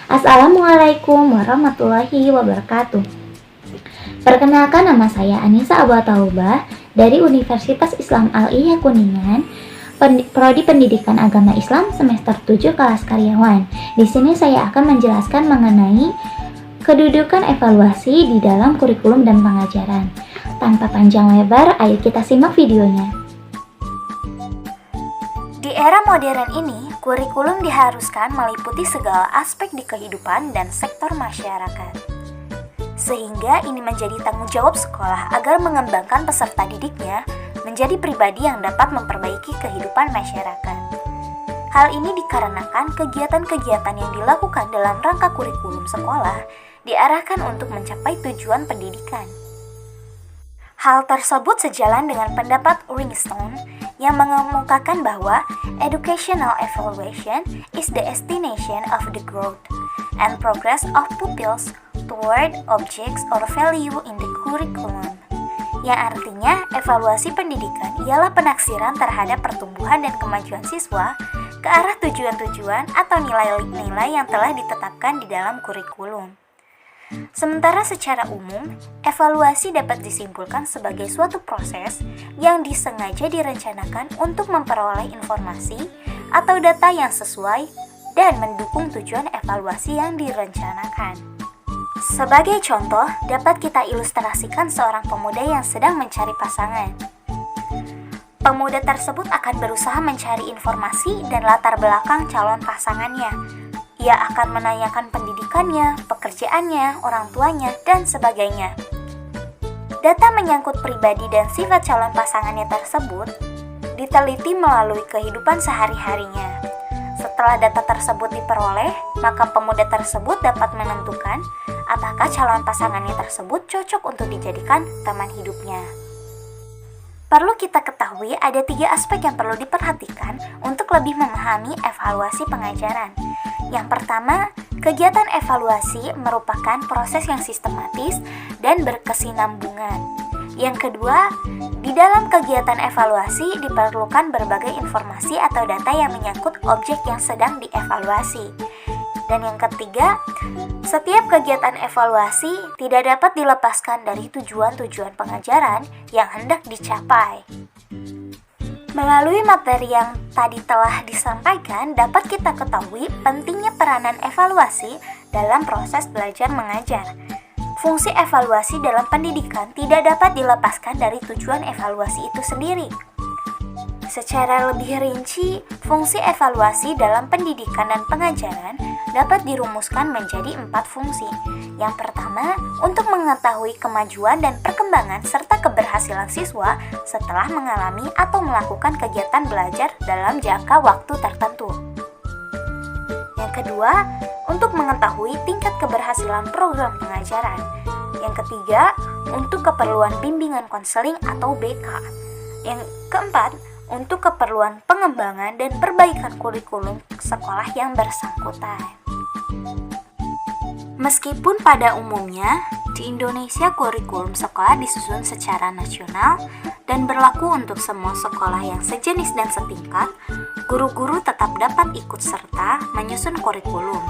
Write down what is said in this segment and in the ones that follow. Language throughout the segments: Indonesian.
Assalamualaikum warahmatullahi wabarakatuh. Perkenalkan, nama saya Anissa Abu Taubah dari Universitas Islam Al-Iya Kuningan, Prodi Pendidikan Agama Islam semester 7 kelas karyawan. Di sini saya akan menjelaskan mengenai kedudukan evaluasi di dalam kurikulum dan pengajaran. Tanpa panjang lebar, ayo kita simak videonya. Di era modern ini, kurikulum diharuskan meliputi segala aspek di kehidupan dan sektor masyarakat. Sehingga ini menjadi tanggung jawab sekolah agar mengembangkan peserta didiknya menjadi pribadi yang dapat memperbaiki kehidupan masyarakat. Hal ini dikarenakan kegiatan-kegiatan yang dilakukan dalam rangka kurikulum sekolah diarahkan untuk mencapai tujuan pendidikan. Hal tersebut sejalan dengan pendapat Ringstone yang mengemukakan bahwa educational evaluation is the estimation of the growth and progress of pupils toward objects or value in the curriculum, yang artinya evaluasi pendidikan ialah penaksiran terhadap pertumbuhan dan kemajuan siswa ke arah tujuan-tujuan atau nilai-nilai yang telah ditetapkan di dalam kurikulum. Sementara secara umum, evaluasi dapat disimpulkan sebagai suatu proses yang disengaja direncanakan untuk memperoleh informasi atau data yang sesuai dan mendukung tujuan evaluasi yang direncanakan. Sebagai contoh, dapat kita ilustrasikan seorang pemuda yang sedang mencari pasangan. Pemuda tersebut akan berusaha mencari informasi dan latar belakang calon pasangannya. Ia akan menanyakan pendidikannya, pekerjaannya, orang tuanya, dan sebagainya. Data menyangkut pribadi dan sifat calon pasangannya tersebut diteliti melalui kehidupan sehari-harinya. Setelah data tersebut diperoleh, maka pemuda tersebut dapat menentukan apakah calon pasangannya tersebut cocok untuk dijadikan teman hidupnya. Perlu kita ketahui ada 3 aspek yang perlu diperhatikan untuk lebih memahami evaluasi pengajaran. Yang pertama, kegiatan evaluasi merupakan proses yang sistematis dan berkesinambungan. Yang kedua, di dalam kegiatan evaluasi diperlukan berbagai informasi atau data yang menyangkut objek yang sedang dievaluasi. Dan yang ketiga, setiap kegiatan evaluasi tidak dapat dilepaskan dari tujuan-tujuan pengajaran yang hendak dicapai. Melalui materi yang tadi telah disampaikan, dapat kita ketahui pentingnya peranan evaluasi dalam proses belajar mengajar. Fungsi evaluasi dalam pendidikan tidak dapat dilepaskan dari tujuan evaluasi itu sendiri. Secara lebih rinci, fungsi evaluasi dalam pendidikan dan pengajaran dapat dirumuskan menjadi 4 fungsi. Yang pertama, untuk mengetahui kemajuan dan perkembangan serta keberhasilan siswa setelah mengalami atau melakukan kegiatan belajar dalam jangka waktu tertentu. Yang kedua, untuk mengetahui tingkat keberhasilan program pengajaran. Yang ketiga, untuk keperluan bimbingan konseling atau BK. Yang keempat, untuk keperluan pengembangan dan perbaikan kurikulum sekolah yang bersangkutan. Meskipun pada umumnya di Indonesia kurikulum sekolah disusun secara nasional dan berlaku untuk semua sekolah yang sejenis dan setingkat, guru-guru tetap dapat ikut serta menyusun kurikulum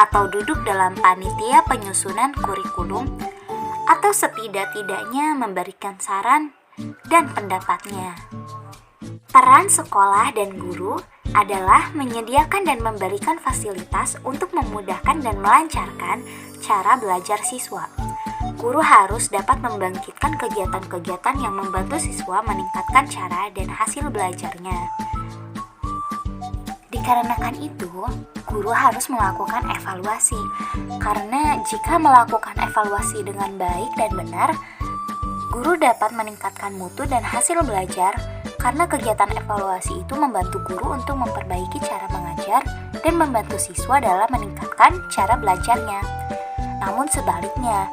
atau duduk dalam panitia penyusunan kurikulum atau setidak-tidaknya memberikan saran dan pendapatnya. Peran sekolah dan guru adalah menyediakan dan memberikan fasilitas untuk memudahkan dan melancarkan cara belajar siswa. Guru harus dapat membangkitkan kegiatan-kegiatan yang membantu siswa meningkatkan cara dan hasil belajarnya. Dikarenakan itu, guru harus melakukan evaluasi. Karena jika melakukan evaluasi dengan baik dan benar, guru dapat meningkatkan mutu dan hasil belajar. Karena kegiatan evaluasi itu membantu guru untuk memperbaiki cara mengajar dan membantu siswa dalam meningkatkan cara belajarnya. Namun sebaliknya,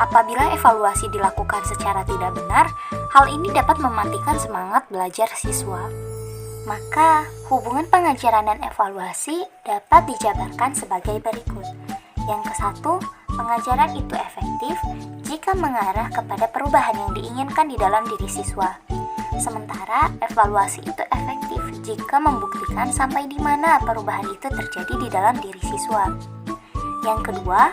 apabila evaluasi dilakukan secara tidak benar, hal ini dapat mematikan semangat belajar siswa. Maka, hubungan pengajaran dan evaluasi dapat dijabarkan sebagai berikut. Yang ke-1, pengajaran itu efektif jika mengarah kepada perubahan yang diinginkan di dalam diri siswa. Sementara evaluasi itu efektif jika membuktikan sampai di mana perubahan itu terjadi di dalam diri siswa. Yang kedua,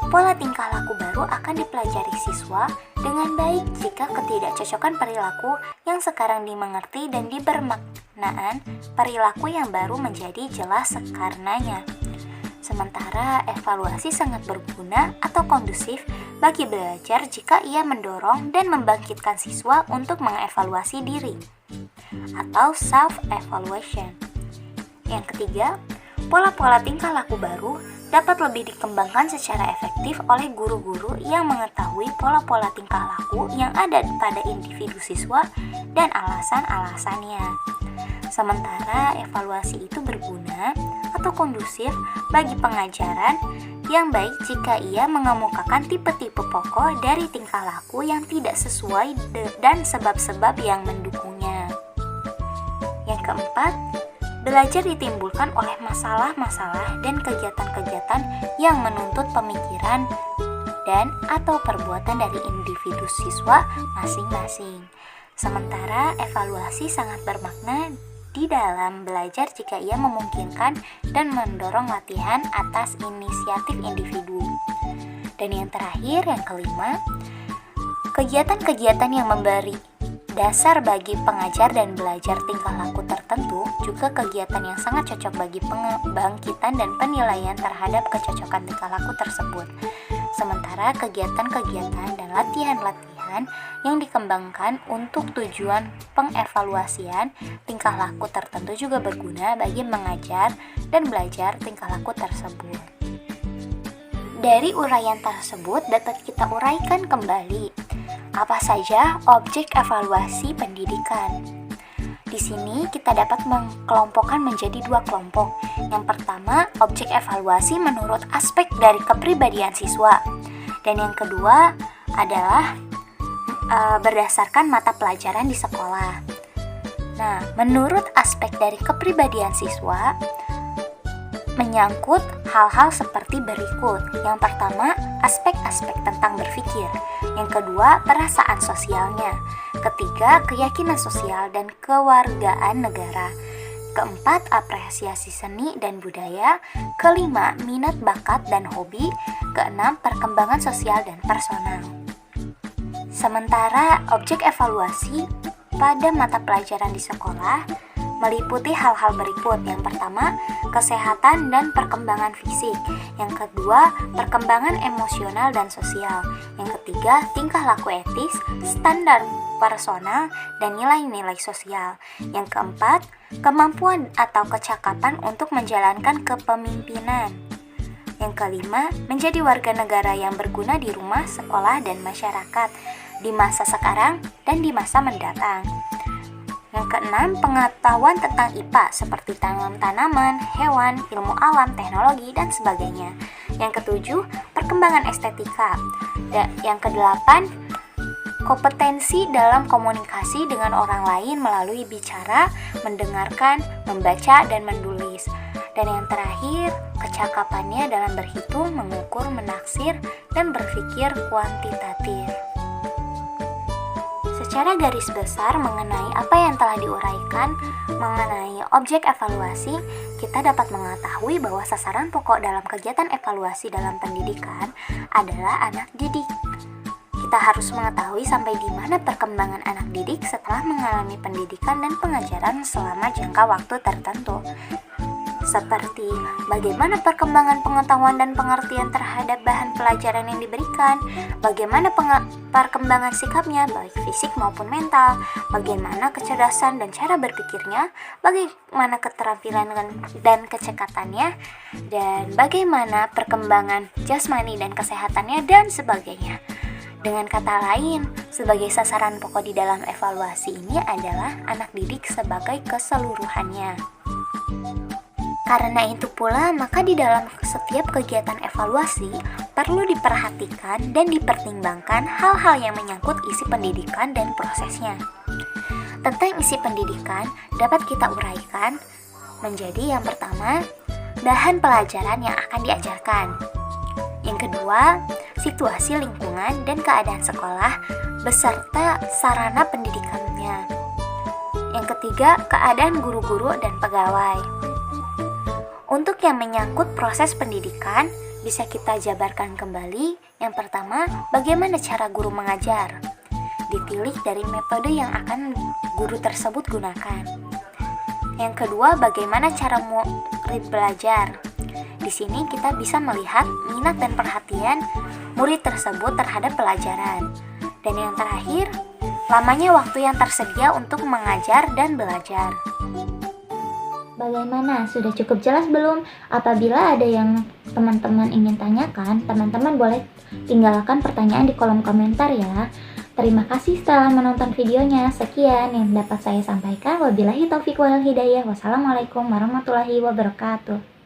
pola tingkah laku baru akan dipelajari siswa dengan baik jika ketidakcocokan perilaku yang sekarang dimengerti dan dibermaknaan perilaku yang baru menjadi jelas karenanya. Sementara evaluasi sangat berguna atau kondusif bagi belajar jika ia mendorong dan membangkitkan siswa untuk mengevaluasi diri atau self-evaluation. Yang ketiga, pola-pola tingkah laku baru dapat lebih dikembangkan secara efektif oleh guru-guru yang mengetahui pola-pola tingkah laku yang ada pada individu siswa dan alasan-alasannya. Sementara evaluasi itu berguna atau kondusif bagi pengajaran yang baik jika ia mengemukakan tipe-tipe pokok dari tingkah laku yang tidak sesuai dan sebab-sebab yang mendukungnya. Yang keempat, belajar ditimbulkan oleh masalah-masalah dan kegiatan-kegiatan yang menuntut pemikiran dan atau perbuatan dari individu siswa masing-masing. Sementara evaluasi sangat bermakna di dalam belajar jika ia memungkinkan dan mendorong latihan atas inisiatif individu. Dan yang terakhir, yang kelima, kegiatan-kegiatan yang memberi dasar bagi pengajar dan belajar tingkah laku tertentu juga kegiatan yang sangat cocok bagi pembangkitan dan penilaian terhadap kecocokan tingkah laku tersebut. Sementara kegiatan-kegiatan dan latihan-latihan yang dikembangkan untuk tujuan pengevaluasian tingkah laku tertentu juga berguna bagi mengajar dan belajar tingkah laku tersebut. Dari uraian tersebut dapat kita uraikan kembali apa saja objek evaluasi pendidikan. Di sini kita dapat mengelompokkan menjadi dua kelompok. Yang pertama, objek evaluasi menurut aspek dari kepribadian siswa. Dan yang kedua adalah berdasarkan mata pelajaran di sekolah. Nah, menurut aspek dari kepribadian siswa menyangkut hal-hal seperti berikut. Yang pertama, aspek-aspek tentang berpikir. Yang kedua, perasaan sosialnya. Ketiga, keyakinan sosial dan kewargaan negara. Keempat, apresiasi seni dan budaya. Kelima, minat bakat dan hobi. Keenam, perkembangan sosial dan personal. Sementara objek evaluasi pada mata pelajaran di sekolah meliputi hal-hal berikut. Yang pertama, kesehatan dan perkembangan fisik. Yang kedua, perkembangan emosional dan sosial. Yang ketiga, tingkah laku etis, standar personal, dan nilai-nilai sosial. Yang keempat, kemampuan atau kecakapan untuk menjalankan kepemimpinan. Yang kelima, menjadi warga negara yang berguna di rumah, sekolah, dan masyarakat di masa sekarang dan di masa mendatang. Yang keenam, pengetahuan tentang IPA seperti tanaman, hewan, ilmu alam, teknologi, dan sebagainya. Yang ketujuh, perkembangan estetika. Dan yang kedelapan, kompetensi dalam komunikasi dengan orang lain melalui bicara, mendengarkan, membaca, dan menulis. Dan yang terakhir, kecakapannya dalam berhitung, mengukur, menaksir, dan berpikir kuantitatif. Secara garis besar mengenai apa yang telah diuraikan mengenai objek evaluasi, kita dapat mengetahui bahwa sasaran pokok dalam kegiatan evaluasi dalam pendidikan adalah anak didik. Kita harus mengetahui sampai di mana perkembangan anak didik setelah mengalami pendidikan dan pengajaran selama jangka waktu tertentu. Seperti bagaimana perkembangan pengetahuan dan pengertian terhadap bahan pelajaran yang diberikan, bagaimana perkembangan sikapnya baik fisik maupun mental, bagaimana kecerdasan dan cara berpikirnya, bagaimana keterampilan dan kecekatannya, dan bagaimana perkembangan jasmani dan kesehatannya, dan sebagainya. Dengan kata lain, sebagai sasaran pokok di dalam evaluasi ini adalah anak didik sebagai keseluruhannya. Karena itu pula, maka di dalam setiap kegiatan evaluasi perlu diperhatikan dan dipertimbangkan hal-hal yang menyangkut isi pendidikan dan prosesnya. Tentang isi pendidikan dapat kita uraikan menjadi yang pertama, bahan pelajaran yang akan diajarkan. Yang kedua, situasi lingkungan dan keadaan sekolah beserta sarana pendidikannya. Yang ketiga, keadaan guru-guru dan pegawai. Untuk yang menyangkut proses pendidikan, bisa kita jabarkan kembali. Yang pertama, bagaimana cara guru mengajar? Dipilih dari metode yang akan guru tersebut gunakan. Yang kedua, bagaimana cara murid belajar? Di sini kita bisa melihat minat dan perhatian murid tersebut terhadap pelajaran. Dan yang terakhir, lamanya waktu yang tersedia untuk mengajar dan belajar. Bagaimana? Sudah cukup jelas belum? Apabila ada yang teman-teman ingin tanyakan, teman-teman boleh tinggalkan pertanyaan di kolom komentar ya. Terima kasih setelah menonton videonya. Sekian yang dapat saya sampaikan. Wabillahi taufiq wal hidayah. Wassalamualaikum warahmatullahi wabarakatuh.